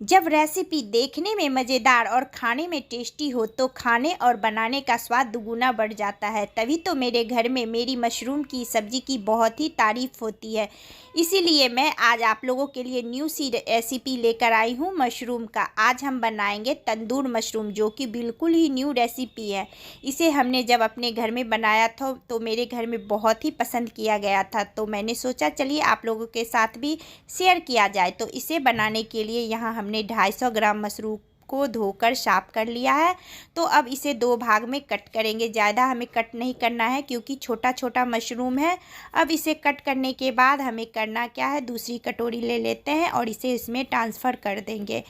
जब रेसिपी देखने में मज़ेदार और खाने में टेस्टी हो तो खाने और बनाने का स्वाद दुगुना बढ़ जाता है। तभी तो मेरे घर में मेरी मशरूम की सब्ज़ी की बहुत ही तारीफ़ होती है। इसीलिए मैं आज आप लोगों के लिए न्यू सी रेसिपी लेकर आई हूँ मशरूम का। आज हम बनाएंगे तंदूर मशरूम, जो कि बिल्कुल ही न्यू रेसिपी है। इसे हमने जब अपने घर में बनाया था तो मेरे घर में बहुत ही पसंद किया गया था, तो मैंने सोचा चलिए आप लोगों के साथ भी शेयर किया जाए। तो इसे बनाने के लिए यहाँ हमने 250 ग्राम मशरूम को धोकर साफ कर लिया है। तो अब इसे दो भाग में कट करेंगे। ज़्यादा हमें कट नहीं करना है क्योंकि छोटा छोटा मशरूम है। अब इसे कट करने के बाद हमें करना क्या है, दूसरी कटोरी ले लेते हैं और इसे इसमें ट्रांसफ़र कर देंगे।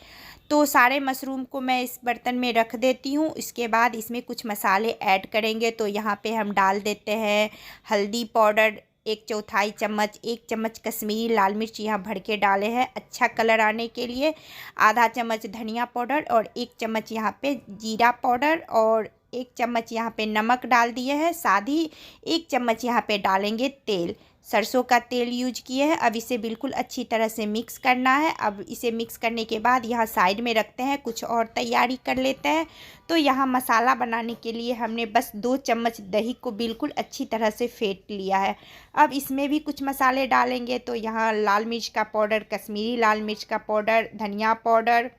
तो सारे मशरूम को मैं इस बर्तन में रख देती हूँ। इसके बाद इसमें कुछ मसाले ऐड करेंगे। तो यहाँ पे हम डाल देते हैं हल्दी पाउडर 1/4 चम्मच, 1 चम्मच कश्मीरी लाल मिर्च यहाँ भर के डाले हैं अच्छा कलर आने के लिए, आधा चम्मच धनिया पाउडर और 1 चम्मच यहाँ पे जीरा पाउडर और 1 चम्मच यहाँ पे नमक डाल दिए हैं। साथ ही 1 चम्मच यहाँ पे डालेंगे तेल, सरसों का तेल यूज किए हैं। अब इसे बिल्कुल अच्छी तरह से मिक्स करना है। अब इसे मिक्स करने के बाद यहाँ साइड में रखते हैं, कुछ और तैयारी कर लेते हैं। तो यहाँ मसाला बनाने के लिए हमने बस 2 चम्मच दही को बिल्कुल अच्छी तरह से फेंट लिया है। अब इसमें भी कुछ मसाले डालेंगे। तो यहाँ लाल मिर्च का पाउडर, कश्मीरी लाल मिर्च का पाउडर, धनिया पाउडर,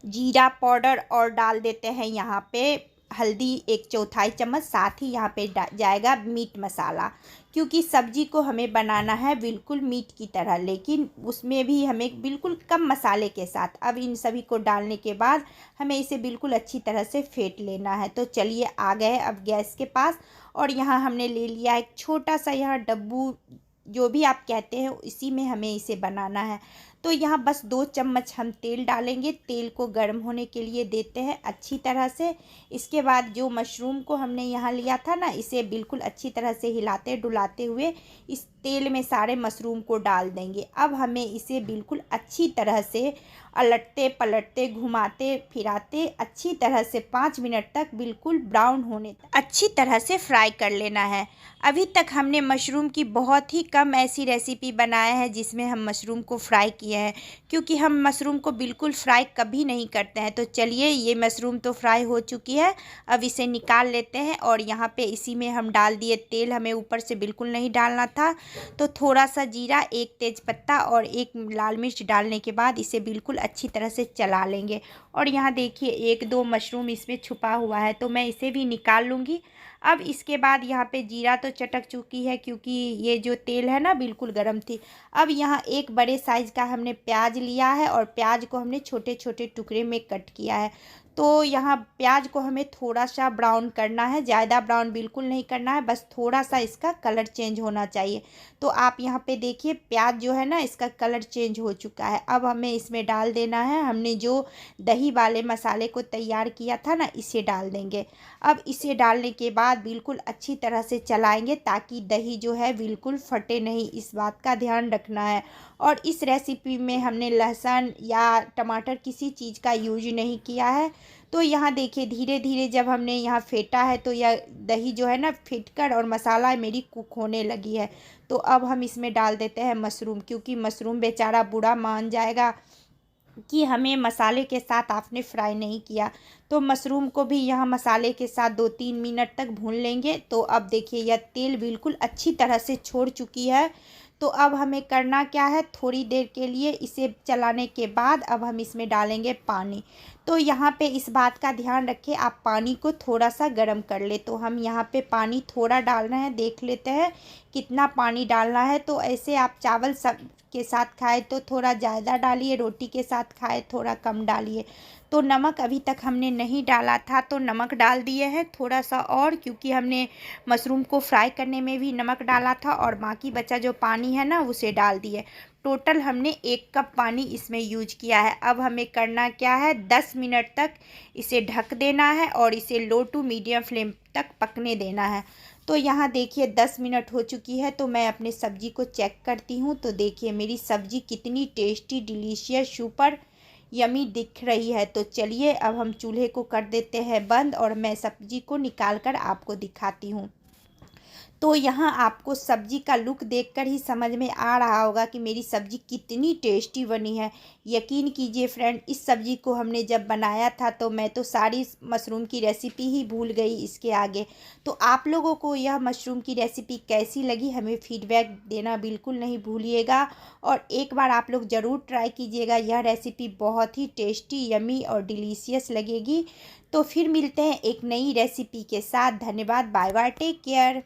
जीरा पाउडर और डाल देते हैं यहाँ पे हल्दी 1/4 चम्मच। साथ ही यहाँ पे जाएगा मीट मसाला, क्योंकि सब्जी को हमें बनाना है बिल्कुल मीट की तरह, लेकिन उसमें भी हमें बिल्कुल कम मसाले के साथ। अब इन सभी को डालने के बाद हमें इसे बिल्कुल अच्छी तरह से फेंट लेना है। तो चलिए आ गए अब गैस के पास, और यहाँ हमने ले लिया एक छोटा सा यहाँ डब्बू, जो भी आप कहते हैं, इसी में हमें इसे बनाना है। तो यहाँ बस 2 चम्मच हम तेल डालेंगे। तेल को गर्म होने के लिए देते हैं अच्छी तरह से। इसके बाद जो मशरूम को हमने यहाँ लिया था ना, इसे बिल्कुल अच्छी तरह से हिलाते डुलाते हुए इस तेल में सारे मशरूम को डाल देंगे। अब हमें इसे बिल्कुल अच्छी तरह से अलटते पलटते घुमाते फिराते अच्छी तरह से 5 मिनट तक बिल्कुल ब्राउन होने तक अच्छी तरह से फ्राई कर लेना है। अभी तक हमने मशरूम की बहुत ही कम ऐसी रेसिपी बनाया है जिसमें हम मशरूम को फ्राई किए हैं, क्योंकि हम मशरूम को बिल्कुल फ्राई कभी नहीं करते हैं। तो चलिए, ये मशरूम तो फ्राई हो चुकी है, अब इसे निकाल लेते हैं। और यहाँ पे इसी में हम डाल दिए तेल, हमें ऊपर से बिल्कुल नहीं डालना था। तो थोड़ा सा जीरा, 1 तेज़पत्ता और 1 लाल मिर्च डालने के बाद इसे बिल्कुल अच्छी तरह से चला लेंगे। और यहाँ देखिए 1-2 मशरूम इसमें छुपा हुआ है, तो मैं इसे भी निकाल लूँगी। अब इसके बाद यहाँ पे जीरा तो चटक चुकी है, क्योंकि ये जो तेल है ना बिल्कुल गर्म थी। अब यहाँ एक बड़े साइज़ का हमने प्याज लिया है और प्याज को हमने छोटे छोटे टुकड़े में कट किया है। तो यहाँ प्याज को हमें थोड़ा सा ब्राउन करना है, ज़्यादा ब्राउन बिल्कुल नहीं करना है, बस थोड़ा सा इसका कलर चेंज होना चाहिए। तो आप यहाँ पे देखिए प्याज जो है ना, इसका कलर चेंज हो चुका है। अब हमें इसमें डाल देना है, हमने जो दही वाले मसाले को तैयार किया था ना, इसे डाल देंगे। अब इसे डालने के बाद बिल्कुल अच्छी तरह से चलाएंगे, ताकि दही जो है बिल्कुल फटे नहीं, इस बात का ध्यान रखना है। और इस रेसिपी में हमने लहसुन या टमाटर किसी चीज़ का यूज नहीं किया है। तो यहाँ देखिए धीरे धीरे जब हमने यहाँ फेंटा है, तो यह दही जो है ना फेंटकर और मसाला मेरी कुक होने लगी है। तो अब हम इसमें डाल देते हैं मशरूम, क्योंकि मशरूम बेचारा बुरा मान जाएगा कि हमें मसाले के साथ आपने फ्राई नहीं किया। तो मशरूम को भी यहाँ मसाले के साथ 2-3 मिनट तक भून लेंगे। तो अब देखिए यह तेल बिल्कुल अच्छी तरह से छोड़ चुकी है। तो अब हमें करना क्या है, थोड़ी देर के लिए इसे चलाने के बाद अब हम इसमें डालेंगे पानी। तो यहाँ पे इस बात का ध्यान रखें, आप पानी को थोड़ा सा गर्म कर ले। तो हम यहाँ पे पानी थोड़ा डाल रहे हैं, देख लेते हैं कितना पानी डालना है। तो ऐसे आप चावल सब के साथ खाए तो थोड़ा ज़्यादा डालिए, रोटी के साथ खाए थोड़ा कम डालिए। तो नमक अभी तक हमने नहीं डाला था, तो नमक डाल दिए हैं थोड़ा सा और, क्योंकि हमने मशरूम को फ्राई करने में भी नमक डाला था, और बाकी बचा जो पानी है ना उसे डाल दिए। टोटल हमने 1 कप पानी इसमें यूज किया है। अब हमें करना क्या है, 10 मिनट तक इसे ढक देना है और इसे लो टू मीडियम फ्लेम तक पकने देना है। तो यहाँ देखिए 10 मिनट हो चुकी है, तो मैं अपनी सब्ज़ी को चेक करती हूँ। तो देखिए मेरी सब्ज़ी कितनी टेस्टी, डिलीशियस, सुपर यमी दिख रही है। तो चलिए अब हम चूल्हे को कर देते हैं बंद, और मैं सब्ज़ी को निकाल कर आपको दिखाती हूँ। तो यहाँ आपको सब्ज़ी का लुक देखकर ही समझ में आ रहा होगा कि मेरी सब्ज़ी कितनी टेस्टी बनी है। यकीन कीजिए फ्रेंड, इस सब्ज़ी को हमने जब बनाया था तो मैं तो सारी मशरूम की रेसिपी ही भूल गई इसके आगे। तो आप लोगों को यह मशरूम की रेसिपी कैसी लगी हमें फीडबैक देना बिल्कुल नहीं भूलिएगा। और एक बार आप लोग ज़रूर ट्राई कीजिएगा, यह रेसिपी बहुत ही टेस्टी, यमी और डिलीशियस लगेगी। तो फिर मिलते हैं एक नई रेसिपी के साथ। धन्यवाद, बाय बाय, टेक केयर।